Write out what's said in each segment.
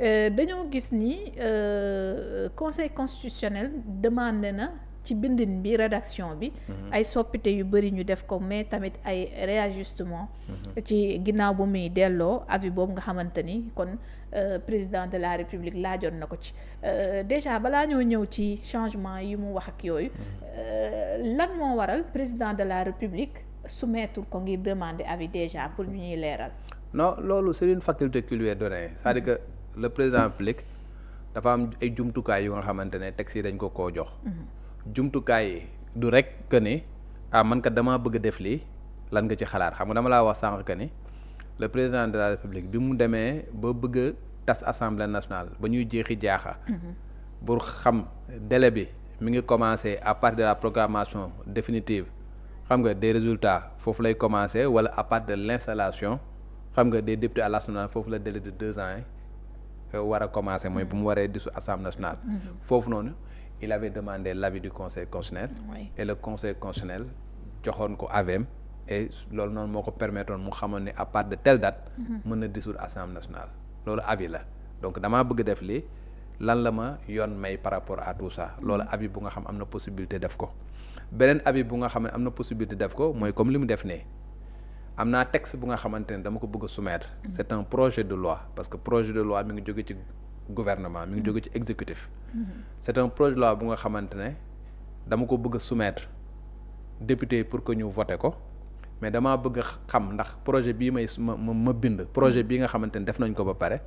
dañoo gis ni conseil constitutionnel demandé na ci bindin bi rédaction bi ay soppite yu bëri ñu def ko mais tamit ay réajustement ci ginnaaw bu muy delloo avis boobu nga xamante ni kon président de la république laajoon na ko ci déjà balaa ñoo ñëw ci changement yi mu wax ak yooyu lan moo waral président de la république soumettre ko ngir demander avis déjà pour ñu ñuy leeral. Non, loolu c'est une faculté qui lui est donnée c'est-à-dire que le président de la république dafa am ay jumtukaay yu nga xamante ne texte yi dañ ko koo jox. jumtukaay yi du rek que ni man kat damaa bëgg a def lii lan nga ci xalaat xam nga dama laa wax sànq que ni le président de la république bi mu demee ba bëgg a tas assemblée nationale ba ñuy jeexi jaaxa. pour xam délai bi mi ngi commencer à partir de la programmation définitive xam nga des résultats foofu lay commencer wala à partir de l'installation xam nga des députés à l'Assemblée nationale foofu la délai de 2 ans yi war a commencer mooy bu mu waree disu assemblée nationale. foofu noonu. Il avait demandé l'avis du conseil constitutionnel. Oui. Et le conseil constitutionnel joxoon ko avem et loolu noonu moo ko permettre mu xamoon ne à partir de telle date. mën na dissoudre assemblée nationale. loolu avis la donc damaa bëgg def lii lan la ma yoon may par rapport à tout ça loolu avis bu nga xam am na possibilité def ko beneen avis bu nga xam ne am na possibilité def ko mooy comme li mu def ne am naa texte bu nga xamante ne dama ko bëgg a soumettre. C'est un projet de loi parce que projet de loi mi ngi jóge ci. Gouvernement mi ngi jóge ci exécutif. C'est un projet de loi bu nga xamante ne dama ko bëgg a soumettre député pour que ñu voté ko mais damaa bëgg a xam ndax projet bii ma bind projet bii nga xamante ne def nañ ko ba pare.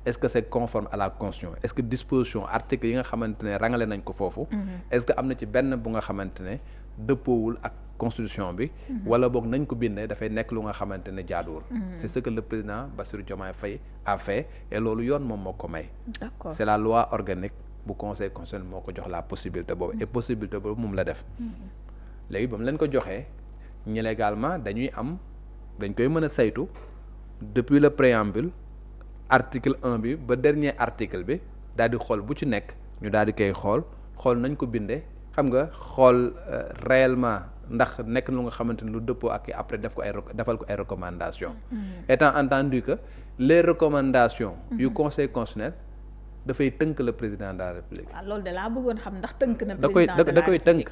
Est-ce que c'est conforme à la constitution est-ce que disposition article yi nga xamante ne rangale nañ ko foofu. Est-ce que am na ci benn bu nga xamante ne dëppoowul ak constitution bi. wala boog nañ ko bindee dafay nekk lu nga xamante ne jaaduwul. C'est ce que le président Bassirou Diomaye Faye a fait et loolu yoon moom moo ko may. D'accord. C'est la loi organique bu conseil constitutionnel moo ko jox la possibilité boobu et possibilité boobu moom la def. léegi ba mu leen ko joxee ñi légalement dañ koy mën a saytu depuis le préambule article 1 bi ba dernier article bi daal di xool bu ci nekk ñu daal di koy xool nañ ko bindee xam nga xool réellement ndax nekk na lu nga xamante ni lu dëppoo ak après defal ko ay recommandations. Étant entendu que les recommandations yu conseil constitutionnel dafay tënk le président de la République. waaw loolu de laa bëggoon xam ndax tënk na président de la da koy tënk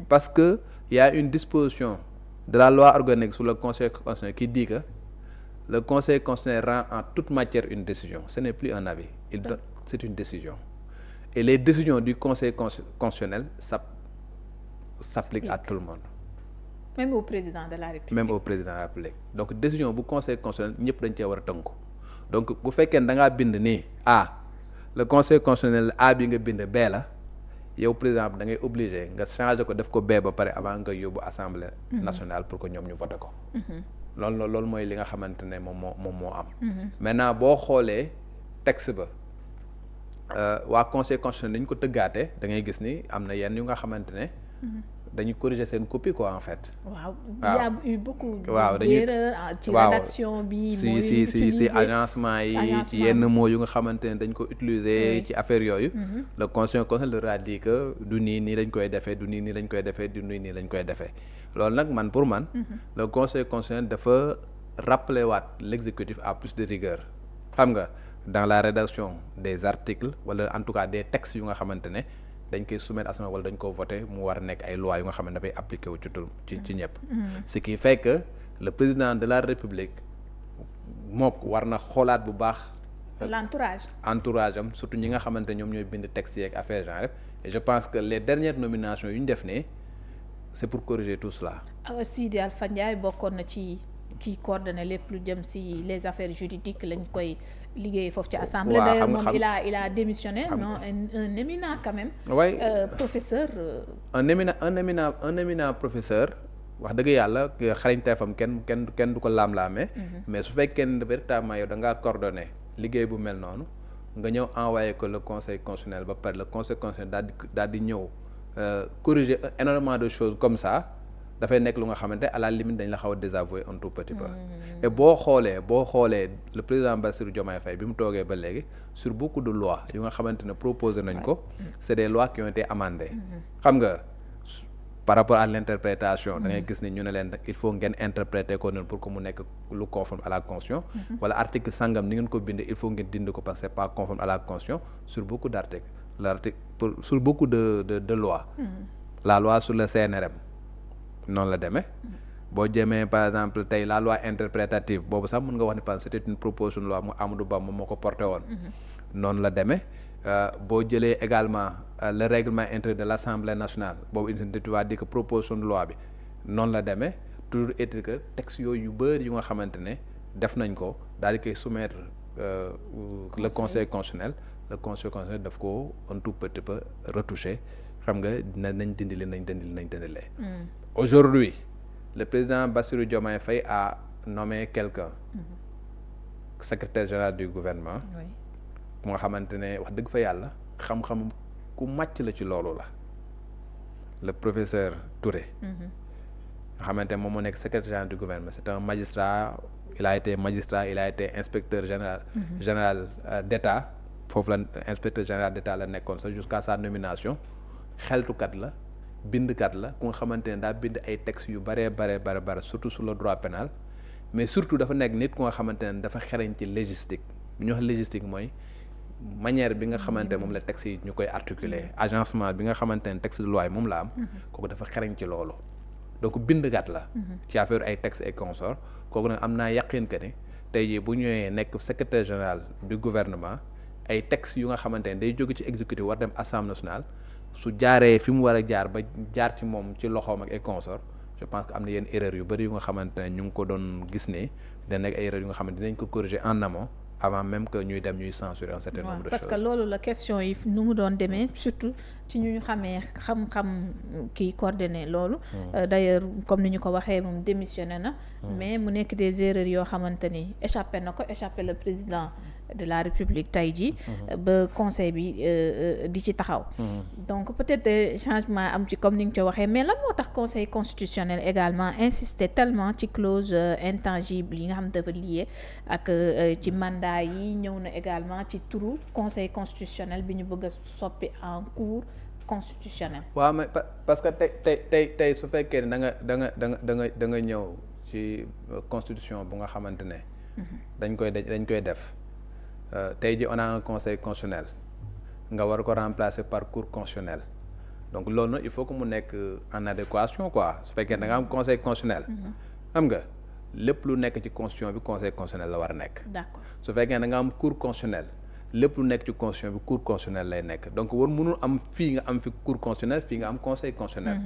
parce que y a une disposition de la loi organique sur le conseil constitutionnel qui dit que le conseil constitutionnel rend en toute matière une décision ce n'est plus un avis c'est une décision et les décisions du conseil constitutionnel s'appliquent à tout le monde. Même au président de la République. Même au président de la République donc décision bu conseil constitutionnel ñëpp dañ cee war a tënku donc bu fekkee ne da ngaa bind nii le conseil constitutionnel A bi nga bind B la yow président da ngay obligé nga changer ko def ko B ba pare avant nga yóbbu assemblée nationale pour que ñoom ñu voté ko. loolu mooy li nga xamante ne moom moo am. maintenant boo xoolee texte ba waa conseil constitutionnel dañ ko tëggaatee da ngay gis ni am na yenn yu nga xamante ne. dañuy corriger seen copie quoi en fait. waaw il y a eu beaucoup d'erreurs ci rédaction bi. si agencement yi ci yenn mots yu nga xamante ne dañ ko utiliser ci affaire yooyu. le conseil constitutionnel leur a dit que du nii lañ koy defee du nii lañ koy defee du nii lañ koy defee loolu nag pour man. le conseil constitutionnel dafa rappeler waat l'exécutif à plus de rigueur xam nga dans la rédaction des articles wala en tout cas des textes yu nga xamante ne. dañ koy soumettre assemblée wala dañ ko voter mu war a nekk ay lois yu nga xam ne dafay appliquer wu ci ñëpp. Ce qui fait que le président de la République moom war na xoolaat bu baax. entourage am surtout ñi nga xamante ñoom ñooy bind texte yeeg affaire genre et je pense que les dernières nominations yu ñu def ne c'est pour corriger tout cela. Sidi Alpha Ndiaye bokkoon na ci kii coordonné lépp lu jëm ci les affaires juridiques lañ koy liggéey foofu ci assemblée. d'ailleurs moom il a démissionné non un éminent quand même. oui professeur. un éminent professeur wax dëgg yàlla xarañteefam kenn du ko laam-laamee. mais su fekkee ne véritablement yow da ngaa coordonné liggéey bu mel noonu nga ñëw envoyé ko le conseil constitutionnel ba pare le conseil constitutionnel daal di ñëw corriger énormément de choses comme ça. dafay nekk lu nga xamante à la limite dañ la xaw a désavouer un tout petit peu. et boo xoolee le président Bassirou Diomaye Faye bi mu toogee ba léegi sur beaucoup de lois yu nga xamante ne proposé nañ ko c'est des lois qui ont été amendées. xam nga par rapport à l'interprétation da ngay gis ni ñu ne leen il faut ngeen interpréter ko noonu pour que mu nekk lu conforme à la constitution wala article sangam ni ngeen ko bindee il faut ngeen dindi ko parce que c'est pas conforme à la constitution sur beaucoup d'articles sur beaucoup de lois la loi sur le CNRM noonu la demee boo jëmee par exemple tey la loi interprétative boobu sax mën nga wax ni par exemple c'était une proposition de loi mu Amadou Ba moom moo ko porté woon noonu la demee boo jëlee également le règlement intérieur de l'Assemblée nationale boobu tu vas dire que proposition de loi bi noonu la demee toujours est que texte yooyu yu bëri yu nga xamante ne def nañ ko daal di koy soumettre le conseil constitutionnel le conseil constitutionnel daf ko un tout petit peu retouché xam nga nañ dindi li nañ dindi lee aujourd'hui le président Bassirou Diomaye Faye a nommé quelqu'un secrétaire général du gouvernement ku nga xamante ne wax dëgg fa yàlla xam-xam ku màcc la ci loolu la le professeur Touré nga xamante ne moom moo nekk secrétaire général du gouvernement c'est un magistrat il a été inspecteur général d'État foofu la inspecteur général d'État la nekkoon sax jusqu'à sa nomination xeltukat la bindkat la ku nga xamante ne daa bind ay textes yu bare surtout sur le droit pénal mais surtout dafa nekk nit ku nga xamante ne dafa xereñ ci légistique bu ñu wax légistique mooy manière bi nga xamante ne moom la texte yi ñu koy articuler agencement bi nga xamante ne texte de loi yi moom la am kooku dafa xereñ ci loolu donc bindkat la ci affaire ay textes et consorts kooku nag am naa yaqin que ne tey jii bu ñëwee nekk secrétaire général du gouvernement ay textes yu nga xamante ne day jóge ci exécutif war dem assemblée nationale su jaaree fi mu war a jaar ba jaar ci moom ci loxoom ak ay consorts je pense que am na yenn erreur yu bëri yu nga xamante ne ñu ngi ko doon gis ne da nekk ay erreur yu nga xamante dinañ ko corriger en amont avant même que ñuy dem ñuy censurer un certain nombre de choses. parce que loolu la question yi nu mu doon demee surtout ci ñu xamee xam-xam kii coordonné loolu. d'ailleurs comme ni ñu ko waxee moom démissionné na. mais mu nekk des erreurs yoo xamante ni échappé le président de la République tey jii. ba conseil bi di ci taxaw. donc peut-être changement am ci comme ni nga ko waxee mais lan moo tax conseil constitutionnel également insister tellement ci clause intangible yi nga xam dafa lié ak ci mandat yi ñëw na également ci turu conseil constitutionnel bi ñu bëgg a soppi en cour constitutionnel. waaw mais parce que tey su fekkee ne da nga ñëw ci constitution bu nga xamante ne. dañ koy def tey ji on a un conseil constitutionnel nga war ko remplacer par cour constitutionnelle donc loolu nag il faut que mu nekk en adéquation quoi su fekkee da nga am conseil constitutionnel. xam nga lépp lu nekk ci constitution bi conseil constitutionnel la war a nekk. d'accord su fekkee da nga am cour constitutionnelle lépp lu nekk ci constitution bi cour constitutionnelle lay nekk donc war mënul am fii nga am fi cour constitutionnelle fii nga am conseil constitutionnel.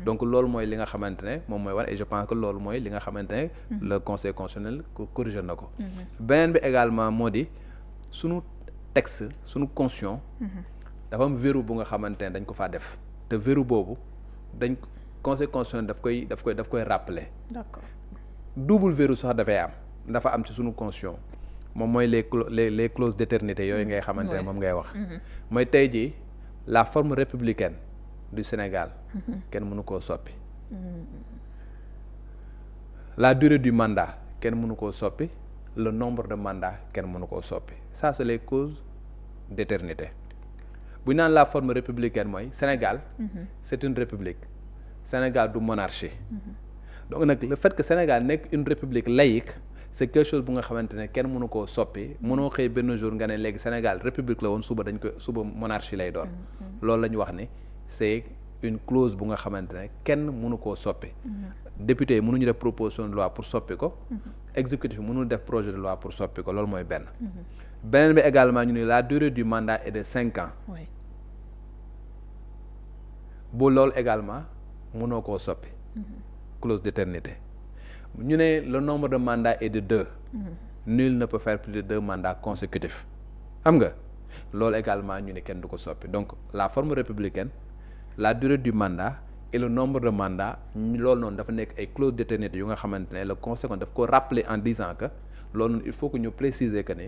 donc loolu mooy li nga xamante ne moom mooy war et je pense que loolu mooy li nga xamante ne. le conseil constitutionnel corrigé na ko. beneen bi également moo di sunu texte sunu constitution. dafa am verrou bu nga xamante ne dañ ko faa def te verrou boobu dañ conseil constitutionnel daf koy rappeler. d'accord double verrou sax dafay am dafa am ci sunu constitution. moom mooy les clauses d'éternité yooyu ngay xamante ne moom ngay wax mooy tey jii la forme républicaine du Sénégal kenn mënu koo soppi la durée du mandat kenn mënu koo soppi le nombre de mandats kenn mënu koo soppi ça c'est les causes d'éternité bu ñu naan la forme républicaine mooy Sénégal c'est une république Sénégal du monarchie donc nag le fait que Sénégal nekk une république laïque c'est quelque chose bu nga xamante ne kenn mënu koo soppi mënoo xëy benn jour nga ne léegi Sénégal république la woon suba monarchie lay doon loolu la ñu wax ni c'est une clause bu nga xamante ne kenn mënu koo soppi député yi mënuñu def proposition de loi pour soppi ko exécutif yi mënul def projet de loi pour soppi ko loolu mooy beneen bi également ñu ne la durée du mandat est de 5 ans bu loolu également mënoo koo soppi clause d'éternité ñu ne le nombre de mandats est de 2 nul ne peut faire plus de 2 mandats consécutifs xam nga loolu également ñu ne kenn du ko soppi donc la forme républicaine la durée du mandat et le nombre de mandats loolu noonu dafa nekk ay clause d'éternité yu nga xamante ne le conseil daf ko rappeler en disant que loolu noonu il faut que ñu préciser que ne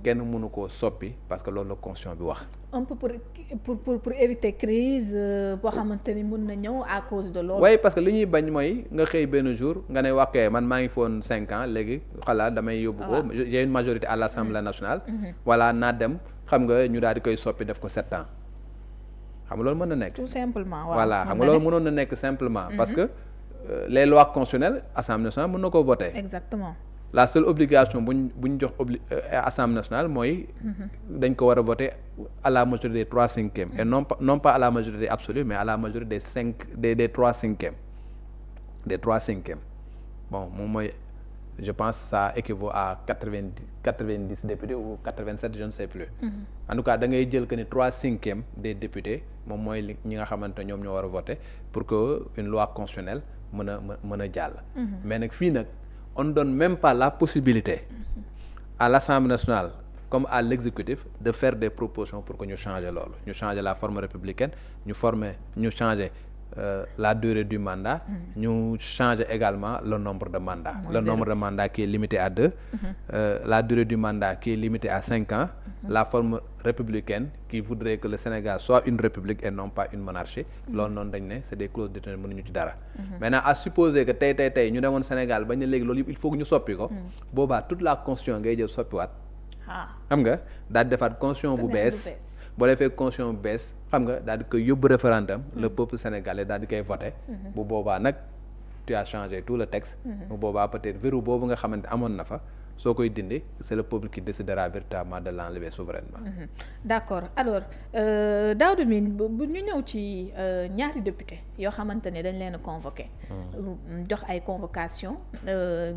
kenn mënu koo soppi parce que loolu la constitution bi wax. un peu pour éviter crise boo xamante ni mën na ñëw à cause de loolu. oui parce que li ñuy bañ mooy nga xëy benn jour nga ne wàkkee man maa ngi foon 5 ans léegi xalaat damay yóbbu ko j'ai une majorité à l'Assemblée nationale. voilà naa dem xam nga ñu daal di koy soppi def ko 7 ans. xam nga loolu mën na nekk. tout simplement voilà xam nga loolu mënoon na nekk simplement. parce que les lois constitutionnelles assemblée nationale mën na ko voter. exactement. la seule obligation buñ jox assemblée nationale mooy. dañ ko war a voter à la majorité des 3/5 et non pas à la majorité absolue mais à la majorité des 3/5 des 3/5 bon moom mooy je pense ça équivaut à 90 députés ou 87 je ne sais plus. En tout cas da ngay jël que ni 3/5 des députés moom mooy ñi nga xamante ñoom ñoo war a voter pour que une loi constitutionnelle mën a jàll. mais nag fii nag on ne donne même pas la possibilité à l'Assemblée nationale comme à l'exécutif de faire des propositions pour que ñu changer loolu ñu changer la forme républicaine ñu changer la durée du mandat ñu changer également le nombre de mandats nombre de mandats qui est limité à 2 la durée du mandat qui est limitée à 5 ans la forme républicaine qui voudrait que le Sénégal soit une république et non pas une monarchie loolu noonu dañ ne c'est des clauses déterminées mënuñu ci dara maintenant à supposer que tey ñu demoon Sénégal bañ ne léegi loolu yëpp il faut que ñu soppi ko boobaa toute la constitution ngay jël soppiwaat xam nga daal di defaat constitution bu bees boo defee constitution bu bees xam nga daal di koy yóbbu référendum le peuple sénégalais daal di koy voté bu boobaa nag tu as changé tout le texte bu boobaa peut-être verrou boobu nga xamante amoon na fa soo koy dindi c'est le peuple qui décidera véritablement de l'enlever souverainement. D'accord alors Daouda Mine bu ñu ñëw ci ñaari député yoo xamante ne dañ leen a convoqué jox ay convocation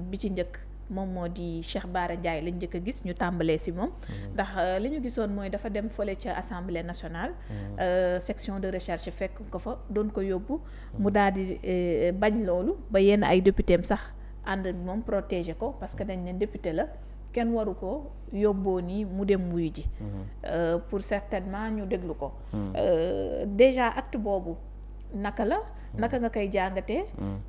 bi ci njëkk moom moo di Cheikh Bara Ndiaye lañ njëkk a gis ñu tàmbalee si moom ndax li ñu gisoon mooy dafa dem fële ca assemblée nationale section de recherche fekk ko fa doon ko yóbbu mu daal di bañ loolu ba yenn ay député am sax ànd moom protéger ko parce que dañ ne député la kenn waru ko yóbboo nii mu dem wuyu ji pour certainement ñu déglu ko déjà acte boobu naka nga koy jàngatee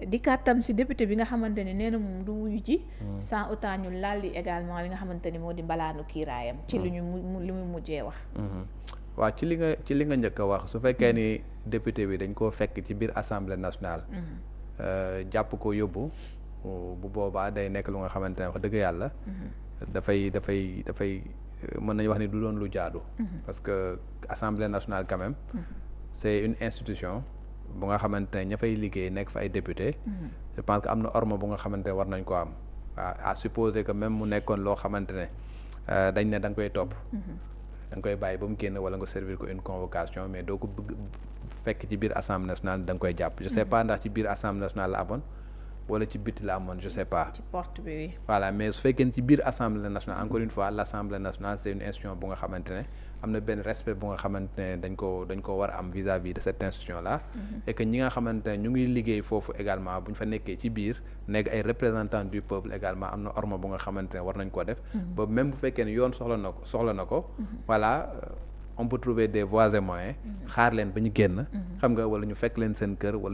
di kàttam ci député bi nga xamante ni nee na moom du wuyu ji sans autant ñu lalli également li nga xamante ni moo di mbalaanu kiiraayam ci li mu mujjee wax waaw ci li nga njëkk a wax su fekkee ni député bi dañ koo fekk ci biir assemblée nationale jàpp ko yóbbu bu boobaa day nekk lu nga xamante ne wax dëgg yàlla dafay mën nañu wax ni du doon lu jaadu parce que assemblée nationale quand même c'est une institution bu nga xamante ne ña fay liggéey nekk fa ay député je pense que am na orma bu nga xamante ne war nañ ko am waaw à supposer que même mu nekkoon loo xamante ne dañ ne da nga koy topp da nga koy bàyyi ba mu génn wala nga servir ko une convocation mais doo ko bëgg fekk ci biir assemblée nationale da nga koy jàpp je sais pas ndax ci biir assemblée nationale la amoon wala ci biti la amoon je sais pas ci porte bi voilà mais su fekkee ci biir assemblée nationale encore une fois l'assemblée nationale c'est une institution bu nga xamante ne am na benn respect bu nga xamante ne dañ ko war a am vis-à-vis de cette institution là et que ñi nga xamante ne ñu ngi liggéey foofu également bu ñu fa nekkee ci biir nekk ay représentants du peuple également am na orma bu nga xamante ne war nañ ko def ba même bu fekkee ne yoon soxla na ko voilà on peut trouver des voies et moyens xaar leen ba ñu génn xam nga wala ñu fekk leen seen kër wala